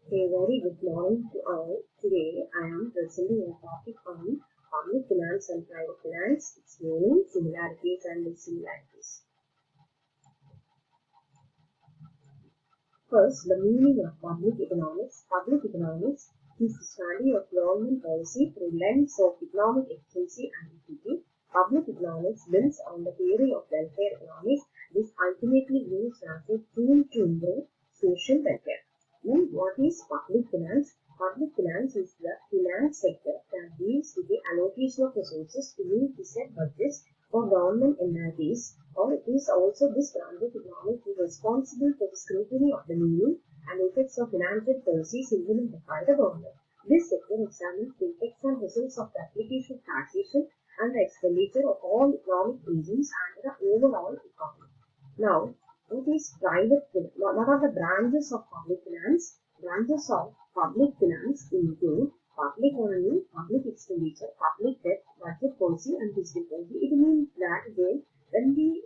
A very good morning to all. Today I am presenting a topic on public finance and private finance, its meaning, similarities and dissimilarities. First, the meaning of public economics. Public economics is the study of government policy through lens of economic efficiency and equity. Public economics builds on the theory of welfare economics. This ultimately used as a tool to improve social welfare. Now, what is public finance? Public finance is the finance sector that deals with the allocation of resources to meet the set budgets for government entities, or it is also this branch of economics is responsible for the scrutiny of the meaning and effects of financial policies implemented by the government. This sector examines the effects and results of the application of taxation and the expenditure of all economic agents and the overall economy. Now, what is private finance? What are the branches of public finance? Branches of public finance include public economy, public expenditure, public debt, budget policy, and fiscal policy. It means that when we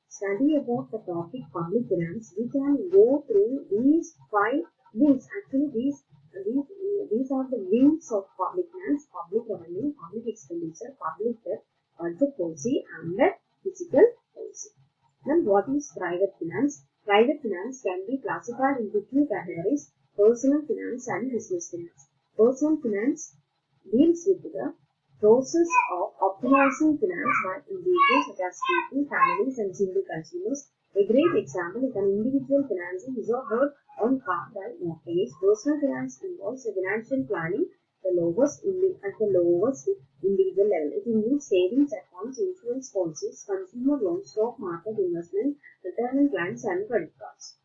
study about the topic public finance, we can go through these 5 wings. Actually, these are the wings of public finance: public revenue, public expenditure, public debt, budget policy, and the fiscal policy. Then what is private finance? Private finance can be classified into 2 categories: personal finance and business finance. Personal finance deals with the process of optimizing finance by individuals such as people, families, and single consumers. A great example is an individual financing his or her own car by mortgage. Personal finance involves a financial planning at the lowest individual level. It includes savings accounts, insurance policies, consumer loans, stock market investment, retirement plans, and credit cards.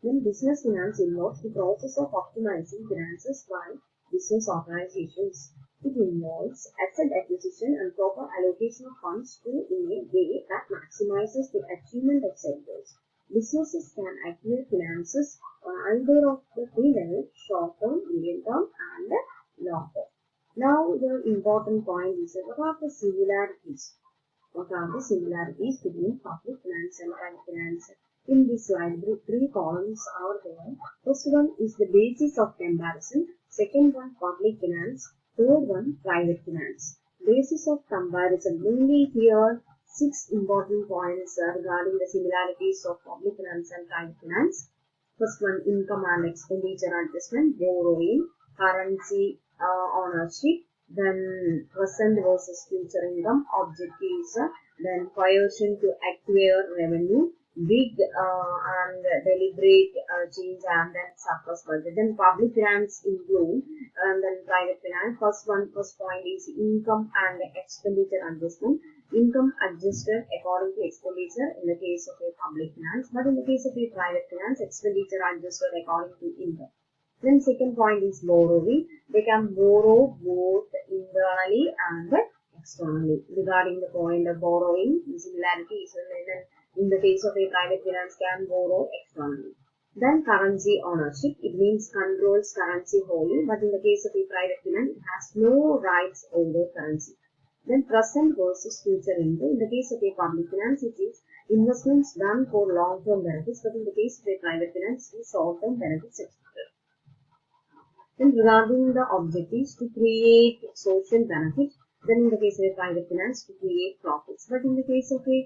Then business finance involves the process of optimizing finances by business organizations. It involves asset acquisition and proper allocation of funds in a way that maximizes the achievement of set goals. Businesses can acquire finances on either of the 3 levels: short term, medium term, and long term. Now, the important point is what are the similarities? What are the similarities between public finance and private finance? In this slide, 3 columns are there. First one is the basis of comparison. Second one, public finance. Third one, private finance. Basis of comparison. Mainly here, 6 important points regarding the similarities of public finance and private finance. First one, income and expenditure adjustment, borrowing, currency ownership, then present versus future income, objectives, then coercion to acquire revenue, big and deliberate change, and then surplus budget. Then public finance include and then private finance. First point is income and expenditure adjustment. Income adjusted according to expenditure in the case of a public finance, but in the case of a private finance, expenditure adjusted according to income. Then second point is borrowing. They can borrow both internally and externally. Regarding the point of borrowing, the similarity is in the case of a private finance can borrow externally. Then currency ownership. It means controls currency wholly, but in the case of a private finance, it has no rights over currency. Then present versus future income. In the case of a public finance, it is investments done for long-term benefits, but in the case of a private finance, it is short-term benefits expected. Then regarding the objectives, to create social benefit. Then in the case of a private finance, to create profits. But in the case of a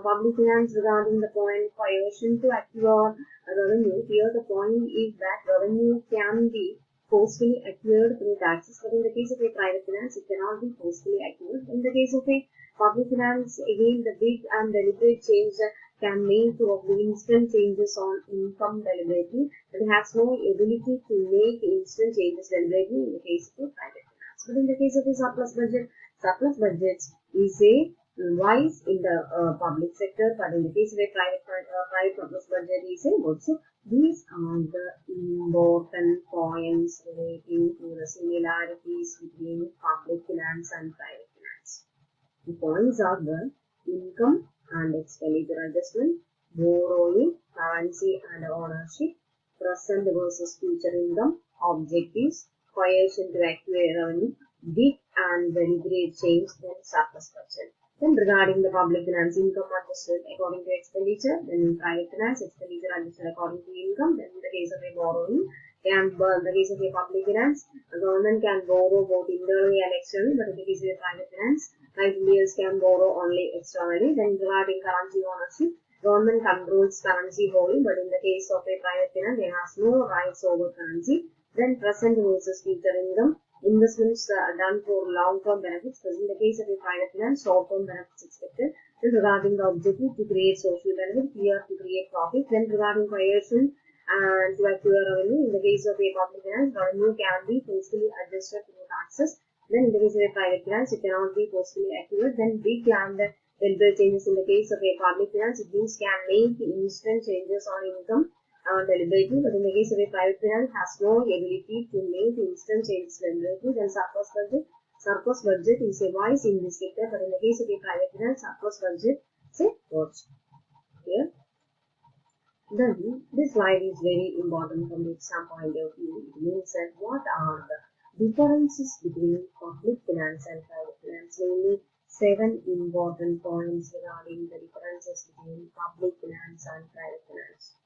public finance, regarding the point coercion to acquire revenue, here the point is that revenue can be forcefully acquired through taxes, but in the case of a private finance, it cannot be forcefully acquired. In the case of a public finance, again the big and deliberate change can make to the instant changes on income deliberately, but it has no ability to make instant changes deliberately in the case of a private finance. But in the case of a surplus budgets is a wise in the public sector, but in the case of a private surplus budget is a good. So these are the important points relating to the similarities between public finance and private finance. The points are the income and expenditure adjustment, borrowing, currency and ownership, present versus future income, objectives, coercion to acquire revenue, big and deliberate change, then surplus budget. Then regarding the public finance, income adjusted according to expenditure, then private finance, expenditure adjusted according to income, then in the case of a borrowing, in the case of a public finance, the government can borrow both internally and externally, but in the case of a private finance, individuals can borrow only externally. Then regarding currency ownership, government controls currency wholly, but in the case of a private finance, they have no rights over currency. Then present versus future income. Investments done for long-term benefits. Because in the case of a private finance, short-term benefits expected. Then regarding the objective, to create social benefit, here to create profit. Then regarding coercion and to acquire revenue. In the case of a public finance, revenue can be forcefully adjusted through taxes. Then in the case of a private finance, it cannot be forcefully acquired. Then big and deliberate changes. In the case of a public finance, it means can make instant changes on income deliberately, but in the case of a private finance, has no ability to make instant changes deliberately. Then surplus budget is a vice in this sector, but in the case of a private finance, surplus budget is a virtue. Here, then this slide is very important from the exam point of view. It means that what are the differences between public finance and private finance? Mainly 7 important points regarding the differences between public finance and private finance.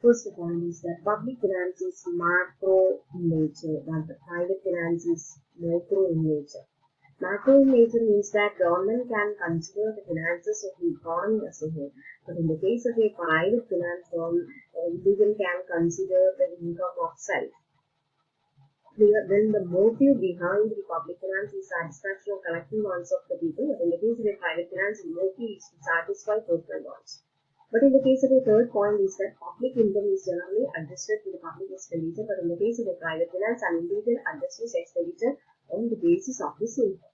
First point is that public finance is macro in nature, while the private finance is micro in nature. Macro in nature means that government can consider the finances of the economy as a whole. But in the case of a private finance, individual can consider the income of self. Then the motive behind the public finance is satisfaction of collective wants of the people. But in the case of a private finance, the motive is to satisfy personal wants. But in the case of a third point is that public income is generally adjusted to the public expenditure, but in the case of a private finance, an individual adjusts his expenditure on the basis of his income.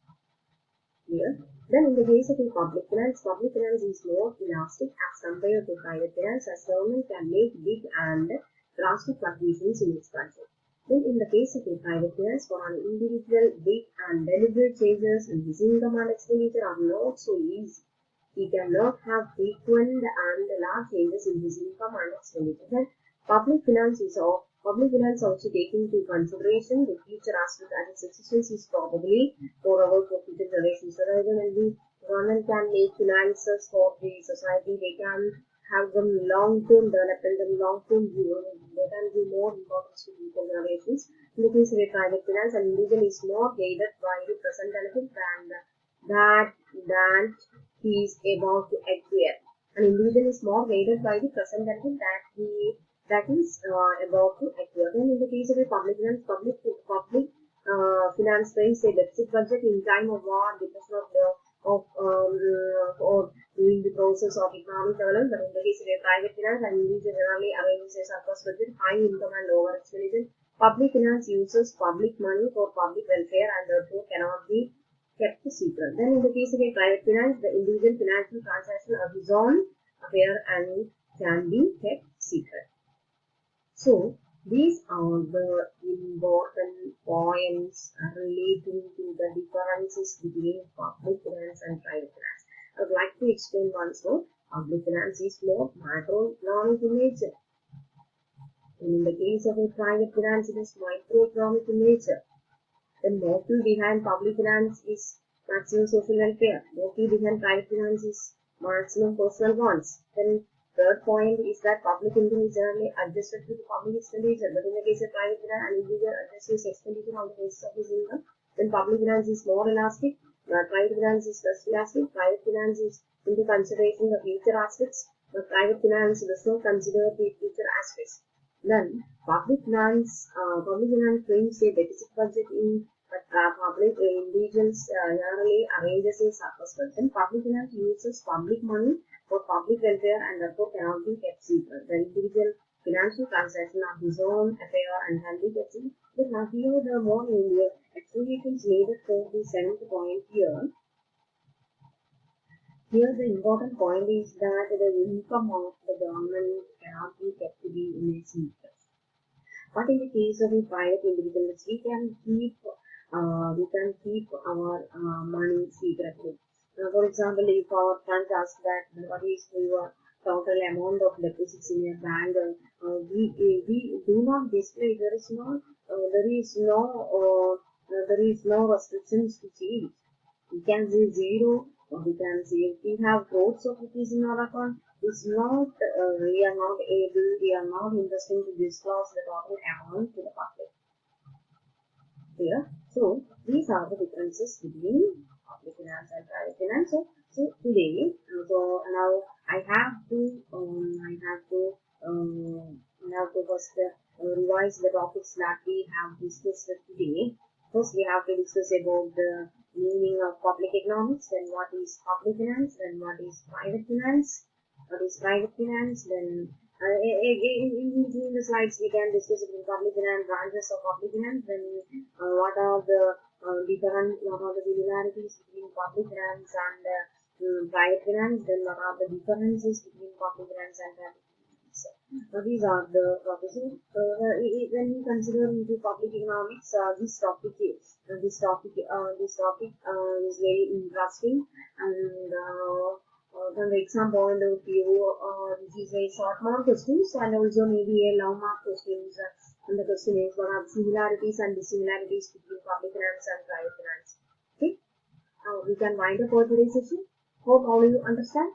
Here, then in the case of a public finance is more elastic as compared to private finance, as government can make big and drastic fluctuations in its budget. Then in the case of a private finance, for an individual, big and deliberate changes in his income and expenditure are not so easy. He cannot have frequent and large changes in his income and expenditure. Then public finance also taking into consideration the future aspect, and its existence is probably forever for future generations. So rather than the government can make finances for the society, they can have them long-term development and long-term view. They can give more importance to future generations. In the case of a private finance, an individual is more guided by the present benefit than that he is about to acquire. An individual is more guided by the present benefit that is about to acquire. Then in the case of a public finance, finance frames a deficit budget in time of war, depression or during the process of economic development. But in the case of a private finance, an individual generally arranges a surplus budget, high income and lower expenditure. Public finance uses public money for public welfare and therefore cannot be kept secret. Then in the case of a private finance, the individual financial transaction are his own affair and can be kept secret. So these are the important points relating to the differences between public finance and private finance. I would like to explain once more. Public finance is more macroeconomic in nature. And in the case of a private finance, it is microeconomic in nature. The motive behind public finance is maximum social welfare. Motive behind private finance is maximum personal wants. Then third point is that public income is generally adjusted to the public expenditure. But in the case of private finance, an individual adjusts his expenditure on the basis of his income. Then public finance is more elastic. Private finance is less elastic. Private finance is into consideration the future aspects. But private finance does not consider the future aspects. Then public finance frames a deficit budget in public individuals generally arranges a surplus budget. Public finance uses public money for public welfare and therefore cannot be kept secret. The individual financial transaction are his own affair and can be kept secret. Now here the more explanations needed for the 7th point here. Here the important point is that the income of the government cannot be kept to be in a secret. But in the case of a private individuals, we can keep our money secretly. For example, if our friends ask that what is your total amount of deposits in your bank, we do not display. There is no restrictions to change. We can say zero, or we can say if we have crores of rupees in our account, is not, we are not interested to disclose the total amount to the public. Clear? So these are the differences between public finance and private finance. So today, so now I have to first revise the topics that we have discussed today. First, we have to discuss about the meaning of public economics, then what is public finance, then what is private finance. What is private finance? Then in between the slides we can discuss about public finance, branches of public finance. Then what are the similarities between public finance and private finance? Then what are the differences between public finance and private finance? These are the topics. When we consider into public economics, this topic is very interesting, and from the exam point of view, this is a short mark questions and also maybe a long mark questions. And the question is, what are the similarities and dissimilarities between public finance and private finance? Okay, we can wind up for today's session. Hope all you understand.